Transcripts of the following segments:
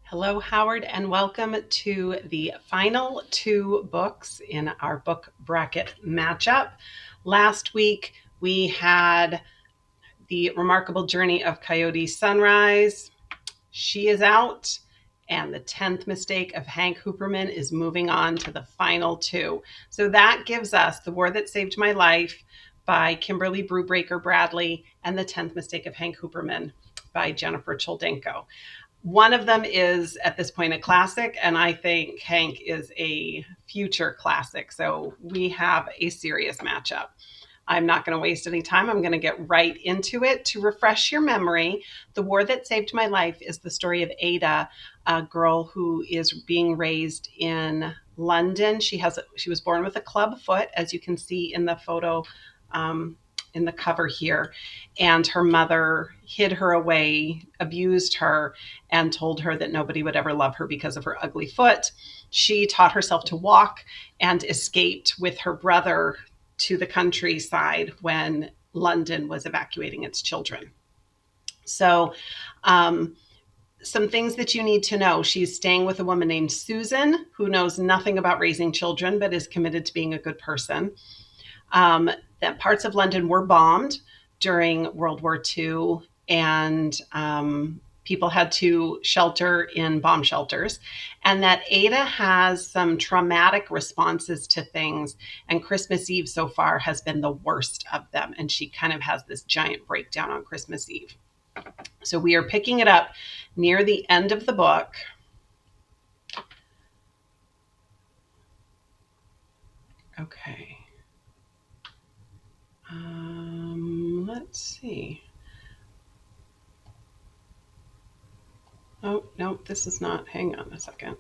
Hello, Howard, and welcome to the final two books in our book bracket matchup. Last week, we had The Remarkable Journey of Coyote Sunrise. She is out, and The 10th Mistake of Hank Hooperman is moving on to the final two. So that gives us The War That Saved My Life by Kimberly Brubaker Bradley and The 10th Mistake of Hank Hooperman by Jennifer Choldenko. One of them is at this point a classic, and I think Hank is a future classic. So we have a serious matchup. I'm not going to waste any time. I'm going to get right into it. To refresh your memory, The War That Saved My Life is the story of Ada, a girl who is being raised in London. She was born with a club foot, as you can see in the photo in the cover here. And her mother hid her away, abused her, and told her that nobody would ever love her because of her ugly foot. She taught herself to walk and escaped with her brother to the countryside when London was evacuating its children. So, some things that you need to know. She's staying with a woman named Susan, who knows nothing about raising children, but is committed to being a good person. That parts of London were bombed during World War II, and people had to shelter in bomb shelters, and that Ada has some traumatic responses to things, and Christmas Eve so far has been the worst of them, and she kind of has this giant breakdown on Christmas Eve. So we are picking it up near the end of the book. Okay. Let's see. Oh, no, this is not. Hang on a second.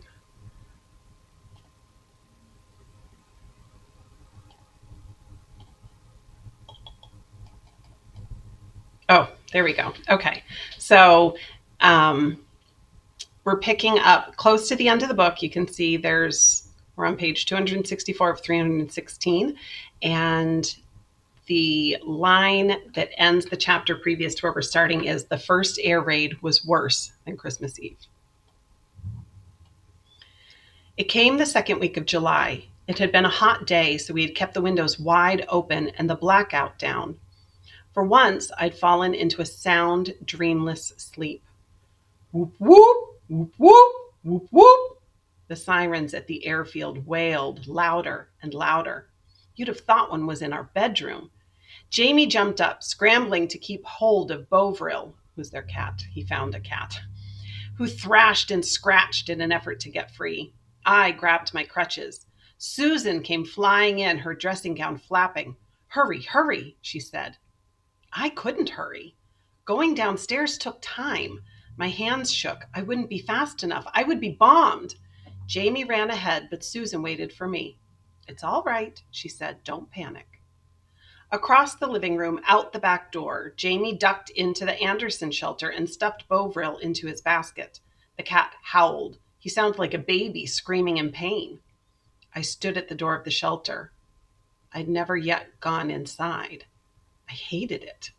Oh, there we go. Okay. So we're picking up close to the end of the book. You can see we're on page 264 of 316. And the line that ends the chapter previous to where we're starting is the first air raid was worse than Christmas Eve. It came the second week of July. It had been a hot day, so we had kept the windows wide open and the blackout down. For once, I'd fallen into a sound, dreamless sleep. Whoop, whoop, whoop, whoop, whoop, whoop. The sirens at the airfield wailed louder and louder. You'd have thought one was in our bedroom. Jamie jumped up, scrambling to keep hold of Bovril, who's their cat. He found a cat, who thrashed and scratched in an effort to get free. I grabbed my crutches. Susan came flying in, her dressing gown flapping. Hurry, hurry, she said. I couldn't hurry. Going downstairs took time. My hands shook. I wouldn't be fast enough. I would be bombed. Jamie ran ahead, but Susan waited for me. It's all right, she said. Don't panic. Across the living room, out the back door, Jamie ducked into the Anderson shelter and stuffed Bovril into his basket. The cat howled. He sounded like a baby screaming in pain. I stood at the door of the shelter. I'd never yet gone inside. I hated it.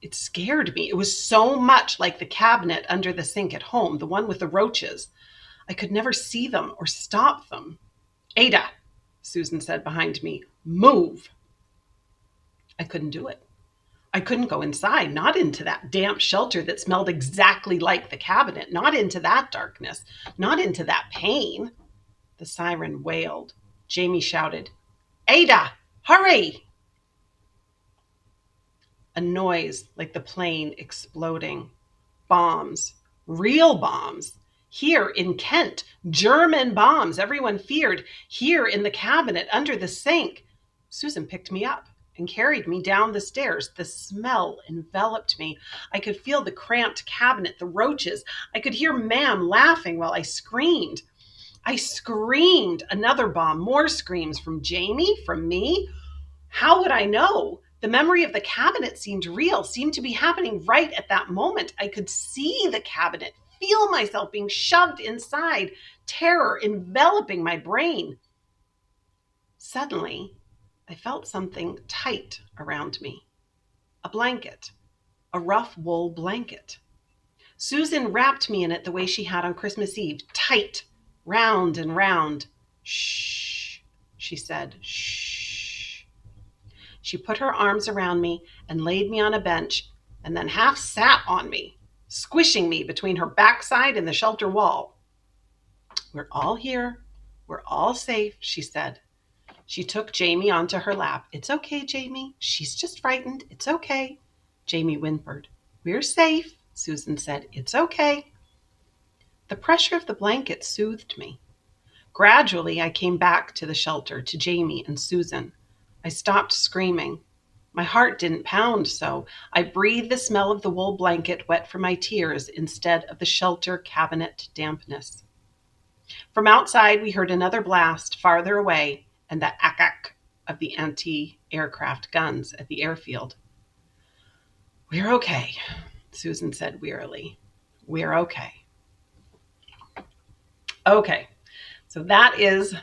It scared me. It was so much like the cabinet under the sink at home, the one with the roaches. I could never see them or stop them. Ada, Susan said behind me, move. I couldn't do it. I couldn't go inside, not into that damp shelter that smelled exactly like the cabinet, not into that darkness, not into that pain. The siren wailed. Jamie shouted, Ada, hurry! A noise like the plane exploding. Bombs. Real bombs. Here in Kent. German bombs everyone feared. Here in the cabinet under the sink. Susan picked me up and carried me down the stairs. The smell enveloped me. I could feel the cramped cabinet, the roaches. I could hear Ma'am laughing while I screamed. I screamed. Another bomb. More screams from Jamie, from me. How would I know? The memory of the cabinet seemed real, seemed to be happening right at that moment. I could see the cabinet, feel myself being shoved inside, terror enveloping my brain. Suddenly, I felt something tight around me. A blanket, a rough wool blanket. Susan wrapped me in it the way she had on Christmas Eve, tight, round and round. Shh, she said, shh. She put her arms around me and laid me on a bench and then half sat on me, squishing me between her backside and the shelter wall. We're all here. We're all safe, she said. She took Jamie onto her lap. It's okay, Jamie. She's just frightened. It's okay. Jamie whimpered. We're safe, Susan said. It's okay. The pressure of the blanket soothed me. Gradually, I came back to the shelter, to Jamie and Susan. I stopped screaming. My heart didn't pound so. I breathed the smell of the wool blanket wet from my tears instead of the shelter cabinet dampness. From outside, we heard another blast farther away and the ack-ack of the anti-aircraft guns at the airfield. We're okay, Susan said wearily. We're okay. Okay, so that is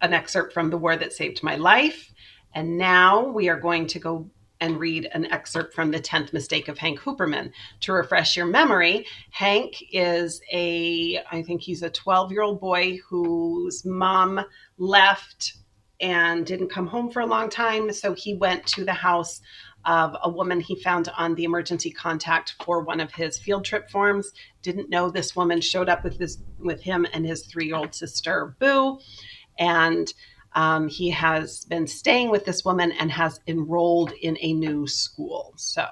an excerpt from The War That Saved My Life. And now we are going to go and read an excerpt from The 10th Mistake of Hank Hooperman. To refresh your memory, Hank is I think he's a 12-year-old boy whose mom left and didn't come home for a long time. So he went to the house of a woman he found on the emergency contact for one of his field trip forms. Didn't know this woman, showed up with him and his 3-year-old sister, Boo. And he has been staying with this woman and has enrolled in a new school. So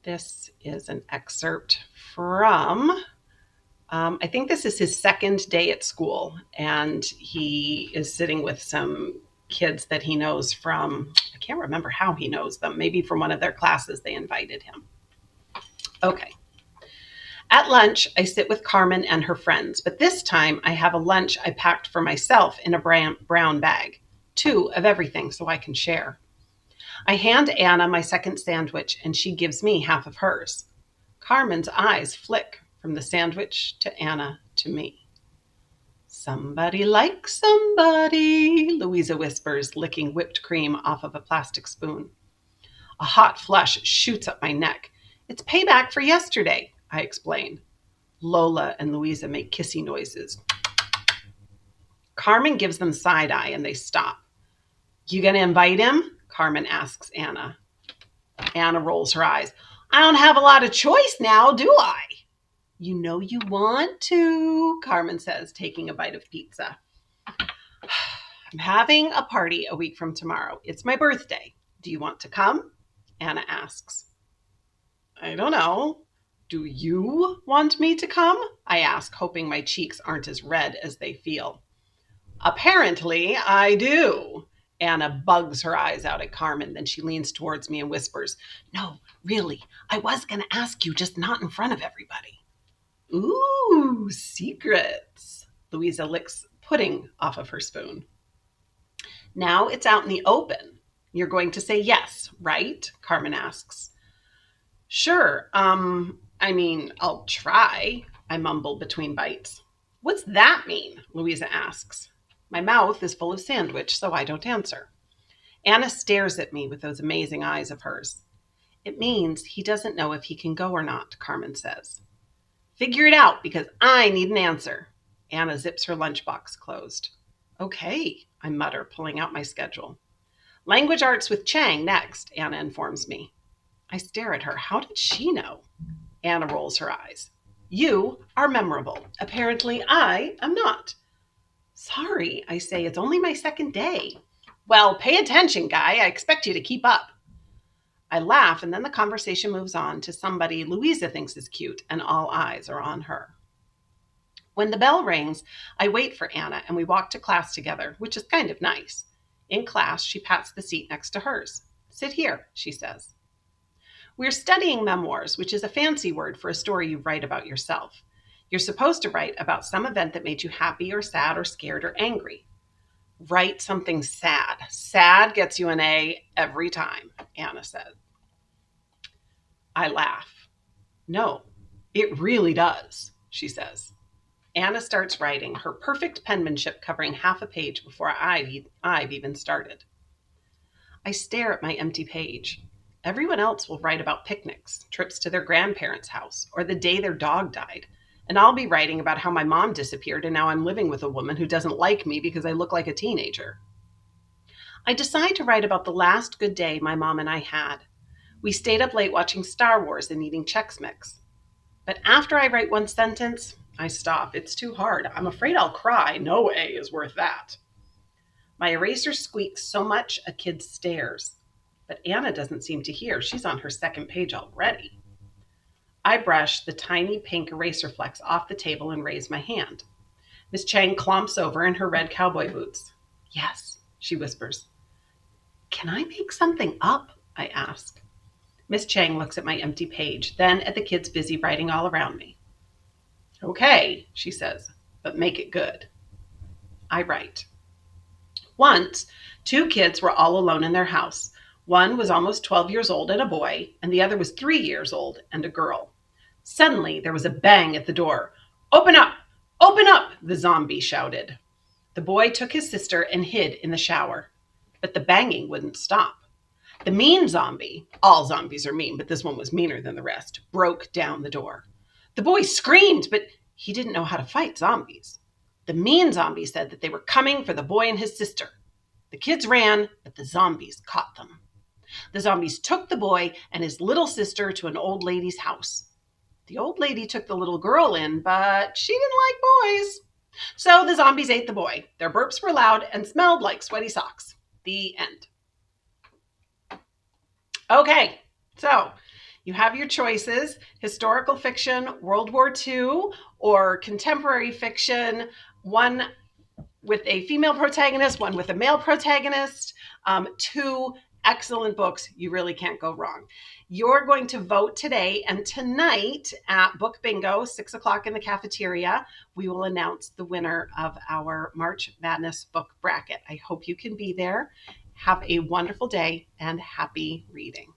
this is an excerpt from, I think this is his second day at school, and he is sitting with some kids that he knows from, I can't remember how he knows them, maybe from one of their classes they invited him. Okay. At lunch, I sit with Carmen and her friends, but this time I have a lunch I packed for myself in a brown bag, 2 of everything so I can share. I hand Anna my second sandwich and she gives me half of hers. Carmen's eyes flick from the sandwich to Anna to me. Somebody likes somebody, Louisa whispers, licking whipped cream off of a plastic spoon. A hot flush shoots up my neck. It's payback for yesterday, I explain. Lola and Louisa make kissy noises. Carmen gives them side eye and they stop. You gonna invite him? Carmen asks Anna. Anna rolls her eyes. I don't have a lot of choice now, do I? You know you want to, Carmen says, taking a bite of pizza. I'm having a party a week from tomorrow. It's my birthday. Do you want to come? Anna asks. I don't know. Do you want me to come? I ask, hoping my cheeks aren't as red as they feel. Apparently, I do. Anna bugs her eyes out at Carmen, then she leans towards me and whispers, No, really, I was going to ask you, just not in front of everybody. Ooh, secrets. Louisa licks pudding off of her spoon. Now it's out in the open. You're going to say yes, right? Carmen asks. Sure, I'll try, I mumble between bites. What's that mean? Louisa asks. My mouth is full of sandwich, so I don't answer. Anna stares at me with those amazing eyes of hers. It means he doesn't know if he can go or not, Carmen says. Figure it out, because I need an answer. Anna zips her lunchbox closed. Okay, I mutter, pulling out my schedule. Language arts with Chang next, Anna informs me. I stare at her. How did she know? Anna rolls her eyes. You are memorable. Apparently I am not. Sorry, I say, it's only my second day. Well, pay attention, guy. I expect you to keep up. I laugh, and then the conversation moves on to somebody Louisa thinks is cute, and all eyes are on her. When the bell rings, I wait for Anna, and we walk to class together, which is kind of nice. In class, she pats the seat next to hers. Sit here, she says. We're studying memoirs, which is a fancy word for a story you write about yourself. You're supposed to write about some event that made you happy or sad or scared or angry. Write something sad. Sad gets you an A every time, Anna said. I laugh. No, it really does, she says. Anna starts writing, her perfect penmanship covering half a page before I've even started. I stare at my empty page. Everyone else will write about picnics, trips to their grandparents' house, or the day their dog died. And I'll be writing about how my mom disappeared and now I'm living with a woman who doesn't like me because I look like a teenager. I decide to write about the last good day my mom and I had. We stayed up late watching Star Wars and eating Chex Mix. But after I write one sentence, I stop. It's too hard. I'm afraid I'll cry. No A is worth that. My eraser squeaks so much a kid stares. But Anna doesn't seem to hear. She's on her second page already. I brush the tiny pink eraser flecks off the table and raise my hand. Miss Chang clomps over in her red cowboy boots. Yes, she whispers. Can I make something up? I ask. Miss Chang looks at my empty page, then at the kids busy writing all around me. Okay, she says, but make it good. I write. Once, two kids were all alone in their house. One was almost 12 years old and a boy, and the other was 3 years old and a girl. Suddenly, there was a bang at the door. Open up! Open up! The zombie shouted. The boy took his sister and hid in the shower. But the banging wouldn't stop. The mean zombie, all zombies are mean, but this one was meaner than the rest, broke down the door. The boy screamed, but he didn't know how to fight zombies. The mean zombie said that they were coming for the boy and his sister. The kids ran, but the zombies caught them. The zombies took the boy and his little sister to an old lady's house. The old lady took the little girl in, but she didn't like boys. So the zombies ate the boy. Their burps were loud and smelled like sweaty socks. The end. Okay, so you have your choices: historical fiction, World War II, or contemporary fiction, one with a female protagonist, one with a male protagonist. Two excellent books. You really can't go wrong. You're going to vote today, and tonight at Book Bingo, 6 o'clock in the cafeteria, we will announce the winner of our March Madness book bracket. I hope you can be there. Have a wonderful day and happy reading.